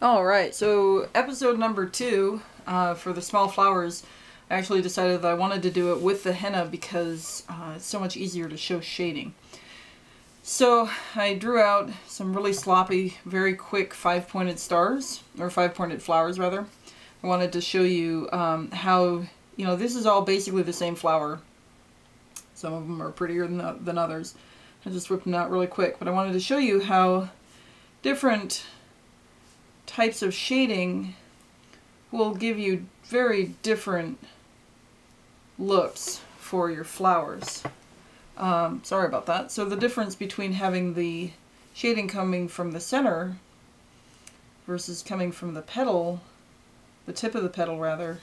Alright, so episode number 2 for the small flowers, I actually decided that I wanted to do it with the henna because it's so much easier to show shading. So I drew out some really sloppy, very quick 5-pointed stars, or 5-pointed flowers rather. I wanted to show you how, this is all basically the same flower. Some of them are prettier than others. I just whipped them out really quick, but I wanted to show you how different types of shading will give you very different looks for your flowers. Sorry about that. So the difference between having the shading coming from the center versus coming from the petal, the tip of the petal rather,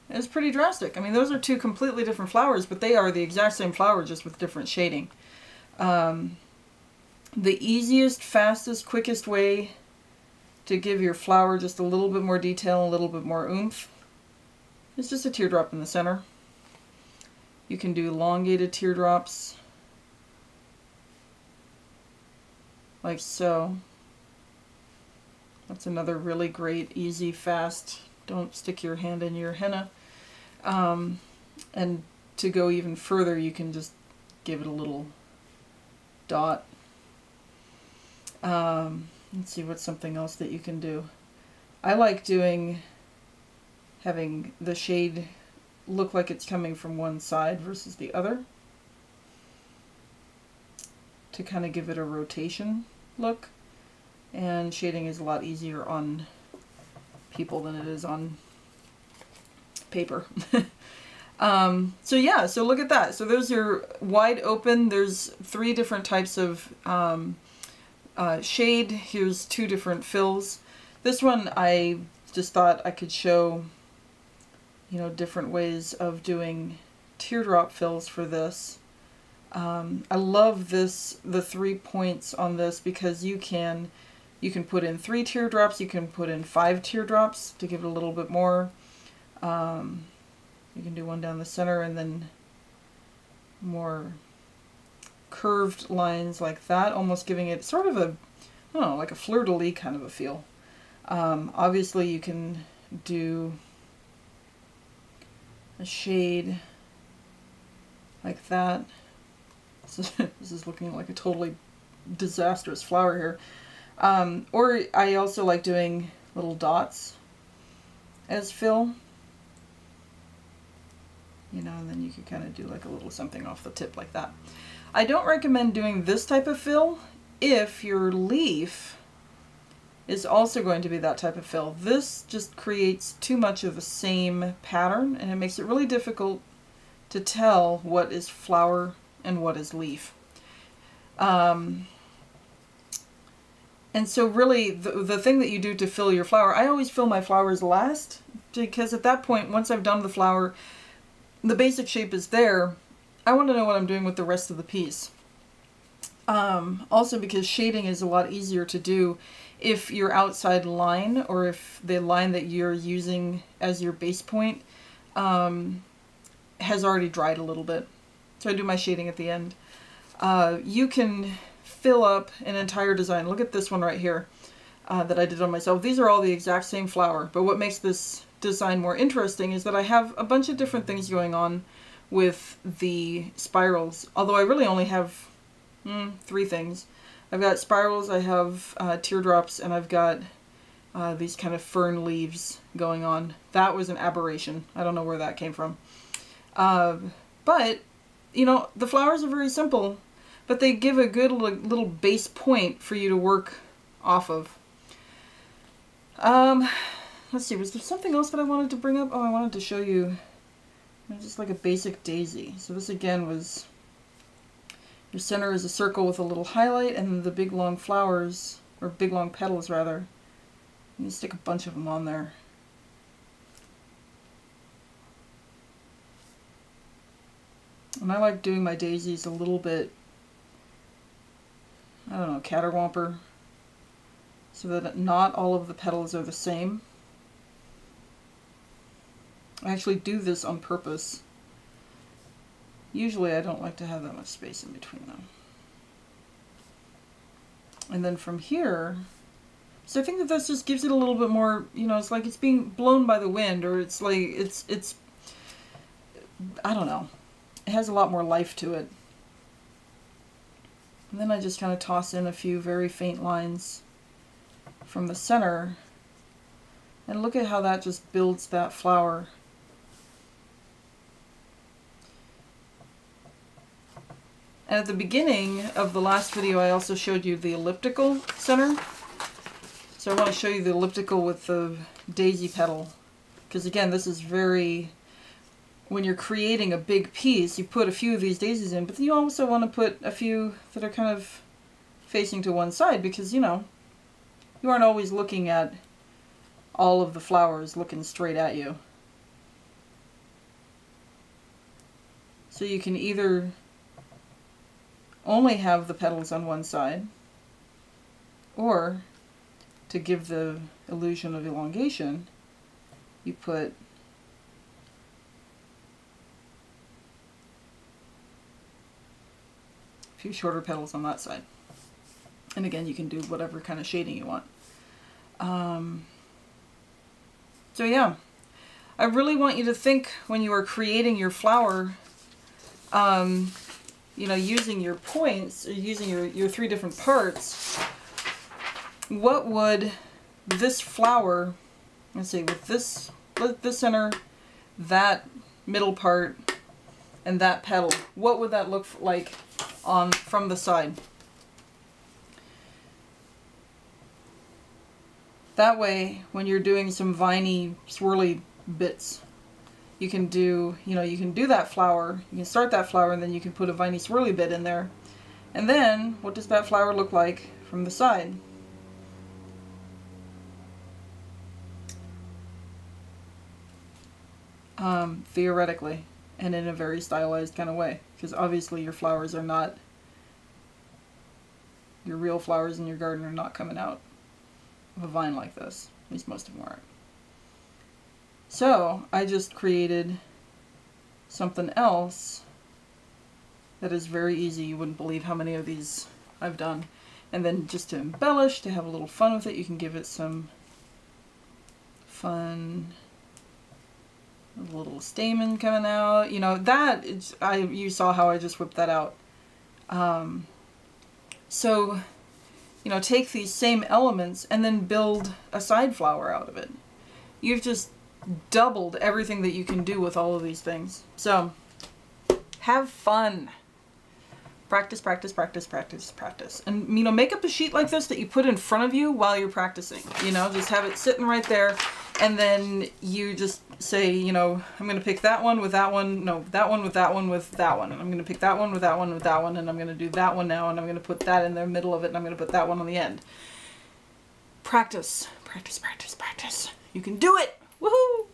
is pretty drastic. I mean, those are two completely different flowers, but they are the exact same flower, just with different shading. The easiest, fastest, quickest way to give your flower just a little bit more detail, a little bit more oomph, is just a teardrop in the center. You can do elongated teardrops, like so. That's another really great, easy, fast, don't stick your hand in your henna. And to go even further, you can just give it a little dot. Let's see, what's something else that you can do. I like having the shade look like it's coming from one side versus the other, to kind of give it a rotation look. And shading is a lot easier on people than it is on paper. So yeah, so look at that. So those are wide open. There's 3 different types of shade. Here's 2 different fills. This one I just thought I could show, different ways of doing teardrop fills for this. I love the 3 points on this because you can put in 3 teardrops, you can put in 5 teardrops to give it a little bit more. You can do one down the center and then more curved lines like that, almost giving it sort of a, I don't know, like a fleur-de-lis kind of a feel. Obviously you can do a shade like that. This is looking like a totally disastrous flower here. Or I also like doing little dots as fill. And then you could kind of do like a little something off the tip like that. I don't recommend doing this type of fill if your leaf is also going to be that type of fill. This just creates too much of the same pattern, and it makes it really difficult to tell what is flower and what is leaf. And so really the thing that you do to fill your flower, I always fill my flowers last, because at that point, once I've done the flower, the basic shape is there. I want to know what I'm doing with the rest of the piece. Also because shading is a lot easier to do if your outside line, or if the line that you're using as your base point has already dried a little bit. So I do my shading at the end. You can fill up an entire design. Look at this one right here that I did on myself. These are all the exact same flower, but what makes this design more interesting is that I have a bunch of different things going on with the spirals, although I really only have 3 things. I've got spirals, I have teardrops, and I've got these kind of fern leaves going on. That was an aberration. I don't know where that came from. But, the flowers are very simple, but they give a good little base point for you to work off of. Let's see, was there something else that I wanted to bring up? Oh, I wanted to show you just like a basic daisy. So this again was, your center is a circle with a little highlight, and the big long flowers, or big long petals rather, you stick a bunch of them on there. And I like doing my daisies a little bit, I don't know, caterwamper, so that not all of the petals are the same. I actually do this on purpose. Usually I don't like to have that much space in between them. And then from here, so I think that this just gives it a little bit more, you know, it's like it's being blown by the wind, or it's like, it's, I don't know. It has a lot more life to it. And then I just kind of toss in a few very faint lines from the center. And look at how that just builds that flower. And at the beginning of the last video, I also showed you the elliptical center. So I want to show you the elliptical with the daisy petal. Because again, this is very, when you're creating a big piece, you put a few of these daisies in, but then you also want to put a few that are kind of facing to one side, because, you know, you aren't always looking at all of the flowers looking straight at you. So you can either only have the petals on one side, or to give the illusion of elongation, you put a few shorter petals on that side. And again, you can do whatever kind of shading you want. So yeah, I really want you to think when you are creating your flower, you know, using your points, or using your three different parts, what would this flower, let's see, with this center, that middle part, and that petal, what would that look like from the side? That way, when you're doing some viney, swirly bits, you can do, you know, you can do that flower, you can start that flower, and then you can put a viney, swirly bit in there. And then, what does that flower look like from the side? Theoretically, and in a very stylized kind of way, because obviously your flowers are not, your real flowers in your garden are not coming out of a vine like this. At least most of them aren't. So I just created something else that is very easy. You wouldn't believe how many of these I've done. And then just to embellish, to have a little fun with it, you can give it some fun, a little stamen coming out. You know, that is, you saw how I just whipped that out. So, you know, take these same elements and then build a side flower out of it. You've just doubled everything that you can do with all of these things. So, have fun. Practice, practice, practice, practice, practice. And, you know, make up a sheet like this that you put in front of you while you're practicing. You know, just have it sitting right there, and then you just say, you know, I'm going to pick that one with that one, no, that one with that one with that one, and I'm going to pick that one with that one with that one, and I'm going to do that one now, and I'm going to put that in the middle of it, and I'm going to put that one on the end. Practice, practice, practice, practice. You can do it! Woohoo!